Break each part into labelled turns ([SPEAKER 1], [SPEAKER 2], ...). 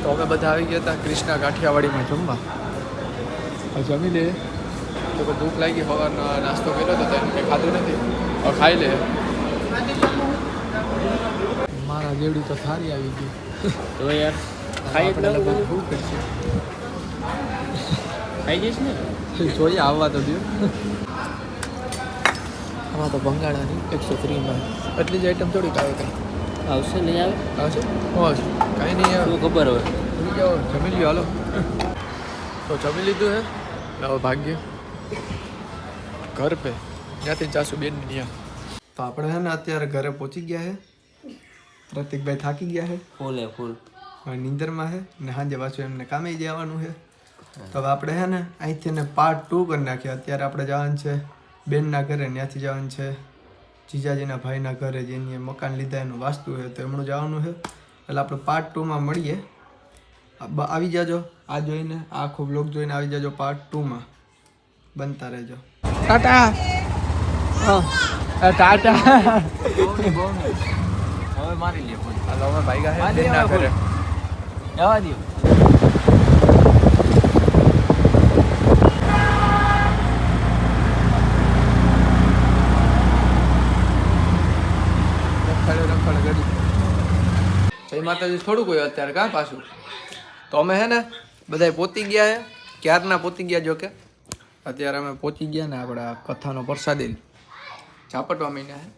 [SPEAKER 1] તો અમે બધા આવી ગયા હતા કૃષ્ણા કાઠિયાવાડીમાં જમવા. જમી લે તો ભૂખ લાગી, સવારનો નાસ્તો કર્યો તો તેને કંઈ ખાધું નથી. હવે ખાઈ લે. મારા જેવડી તો સારી આવી ગઈ
[SPEAKER 2] તો યાર ખાઈ એટલે
[SPEAKER 1] શું કરશે?
[SPEAKER 2] ખાઈ જઈશ ને
[SPEAKER 1] જોઈએ આવવા તો દો. આમાં તો બંગાળાની 103માં એટલી જ આઈટમ થોડીક આવે. કંઈ
[SPEAKER 2] આવશે નહીં આવે
[SPEAKER 1] આવશે? શું આવશે? કાંઈ નહીં આવે.
[SPEAKER 2] શું ખબર હોય
[SPEAKER 1] જમી જાઓ, જમી લ્યો હાલો. તો જમી લીધું હે. હવે ભાગ્ય ઘર પે ત્યાંથી જાસુ બેન ત્યાં. તો આપણે હે ને અત્યારે ઘરે પહોંચી ગયા હે. પ્રતિકભાઈ થાકી ગયા હે,
[SPEAKER 2] ફૂલ હે ફૂલ
[SPEAKER 1] નીંદરમાં હે ને સાંજે પાછું એમને કામે જવાનું છે. તો હવે આપણે હે ને અહીંથી ને પાર્ટ 2 કરી નાખ્યા. અત્યારે આપણે જવાનું છે બેનના ઘરે, ત્યાંથી જવાનું છે જીજાજીના ભાઈના ઘરે, જેની મકાન લીધા એનું વાસ્તુ છે, તો એમનું જવાનું છે. એટલે આપણે પાર્ટ 2માં મળીએ. આવી જાજો આ જોઈને, આખો બ્લોગ જોઈને આવી જાજો પાર્ટ 2માં. બનતા રહેજો. ટાટા. ટાટા.
[SPEAKER 2] હવે મારી લે ફોન.
[SPEAKER 1] હાલો અમે ભાઈ ગયા બેનના ઘરે.
[SPEAKER 2] જવા દો.
[SPEAKER 1] રખડે ગડી. જય માતાજી થોડુંક હોય અત્યારે કાં પાછું. તો અમે હે ને બધા પહોંચી ગયા હે, ક્યારના પહોંચી ગયા. જો કે અત્યારે અમે પહોંચી ગયા ને આપણા કથાનો પ્રસાદી ઝાપટવા માંડ્યા હે.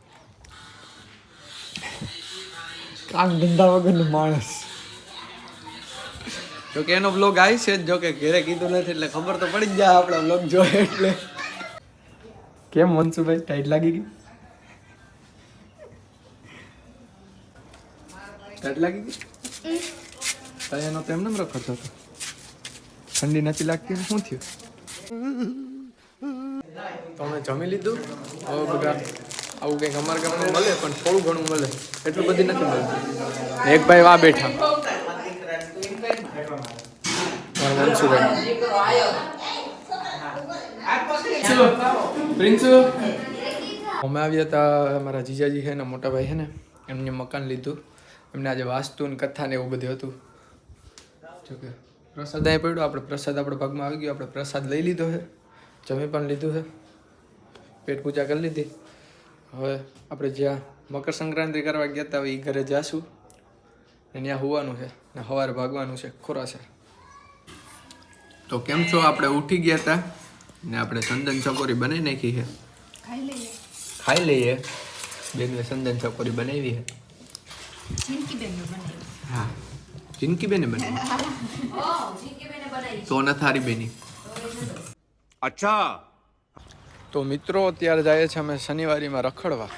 [SPEAKER 1] કામ ધંધા વગરનું માણસ. જોકે એનો બ્લોગ આવી છે જ, જોકે ઘરે કીધું નથી એટલે ખબર તો પડી જ જાય આપણા બ્લોગ જોઈએ એટલે. કેમ મનસુભાઈ ટાઈટ લાગી ગઈ? ટાઈટ લાગી ગઈ? એનો તો એમને રખડતો હતો. ઠંડી નથી લાગતી ને શું થયું? તો અમે જમી લીધું. હવે બધા આવું કંઈક અમારા ગામમાં મળે પણ થોડું ઘણું મળે, એટલું બધી નથી મળતું. એક ભાઈ વા બેઠા પ્રિન્સુ. અમે આવ્યા હતા, અમારા જીજાજી છે ને મોટા ભાઈ છે ને, એમને મકાન લીધું. એમને આજે વાસ્તુ ને કથા ને એવું બધું હતું. જોકે પ્રસાદ અહીં પડ્યો, આપણે પ્રસાદ આપણા ભાગમાં આવી ગયો. આપણે પ્રસાદ લઈ લીધો છે, જમી પણ લીધું છે, પેટ પૂજા કરી લીધી. હવે આપણે જ્યાં મકર સંક્રાંતિ કરવા ગયા હતા એ ઘરે જાશું ને ત્યાં હોવાનું છે ને સવારે ભાગવાનું છે ખોરાસર. તો કેમ છો? આપણે ઉઠી ગયા હતા ને આપણે ચંદન ચકોરી બનાવી નાખી છે. ખાઈ લઈએ. બેનને ચંદન ચકોરી બનાવી છે. હા, જિંદગી બેને બનાવી તો નથારી બેની. અચ્છા. તો મિત્રો અત્યારે જાય છે અમે શનિવારીમાં રખડવા.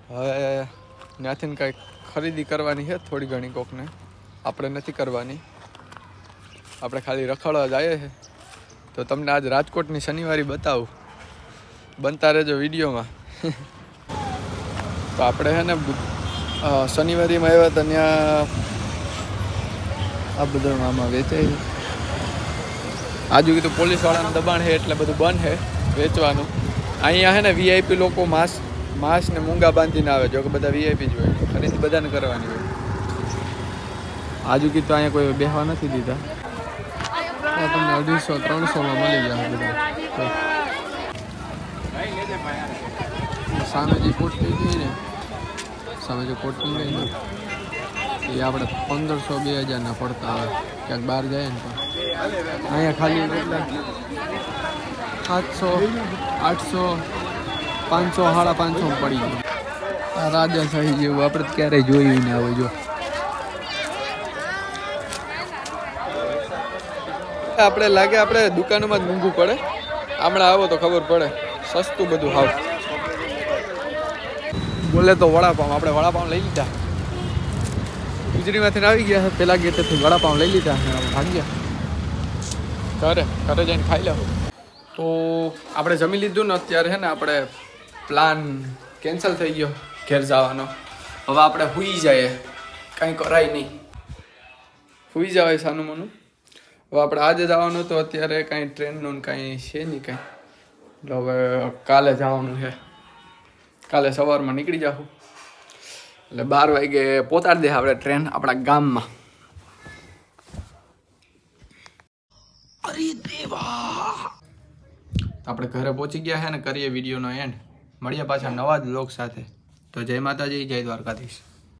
[SPEAKER 1] હવે ત્યાંથી કંઈક ખરીદી કરવાની છે થોડી ઘણી કોકને. આપણે નથી કરવાની, આપણે ખાલી રખડવા જઈએ છે. તો તમને આજ રાજકોટની શનિવારી બતાવું, બનતા રહેજો વિડીયોમાં. તો આપણે છે ને શનિવારીમાં આવ્યા હતા, ત્યાં આ બધું આમાં વેચાય. આજુ કીધું પોલીસવાળાનું દબાણ છે એટલે બધું બંધ છે વેચવાનું. અહીંયા છે ને વીઆઈપી લોકો માંસ ને મૂંગા બાંધીને આવે. જો કે બધા વીઆઈપી જ હોય, ખરીદી બધાને કરવાની હોય. આજુ કીધું અહીંયા કોઈ બેસવા નથી દીધા. તમને 250-300માં મળી જાય બધા. સામે જે પોસ્ટિંગ ગઈ ને, સામે જે પોસ્ટિંગ ગઈ ને એ આપણે 1500-2000 પડતા આવે ક્યાંક બહાર જાય ને. તો અહીંયા ખાલી કેટલા 700, 800, 500, 550 પડી ગયું. આ રાજાશાહી જેવું આપણે ક્યારેય જોયું ના હોય. જો આપણે લાગે આપણે દુકાનોમાં જ મોંઘું પડે, હમણાં આવો તો ખબર પડે સસ્તું બધું. હાવ બોલે તો વડાપાઉં. આપણે વડાપાઉં લઈ લીધા, ગુજરીમાંથી આવી ગયા. પેલા ગેટેથી વડાપાઉં લઈ લીધા, ભાગ્યા ઘરે જઈને ખાઈ લો. તો આપણે જમી લીધું ને અત્યારે છે ને આપણે પ્લાન કેન્સલ થઈ ગયો ઘેર જવાનો. હવે આપણે સૂઈ જઈએ, કાંઈ કરાય નહીં, સૂઈ જવાય સાનું મનું. હવે આપણે આજે જવાનું તો અત્યારે કાંઈ ટ્રેનનું કાંઈ છે નહીં કાંઈ, એટલે હવે કાલે જવાનું છે. કાલે સવારમાં નીકળી જાઉં એટલે 12 વાગે પહોંચાડી દે આપણે ટ્રેન આપણા ગામમાં. આપણે ઘરે પહોંચી ગયા છે ને કરીએ વિડીયોનો એન્ડ. મળીએ પાછા નવા જ વ્લોગ સાથે. તો જય માતાજી, જય દ્વારકાધીશ.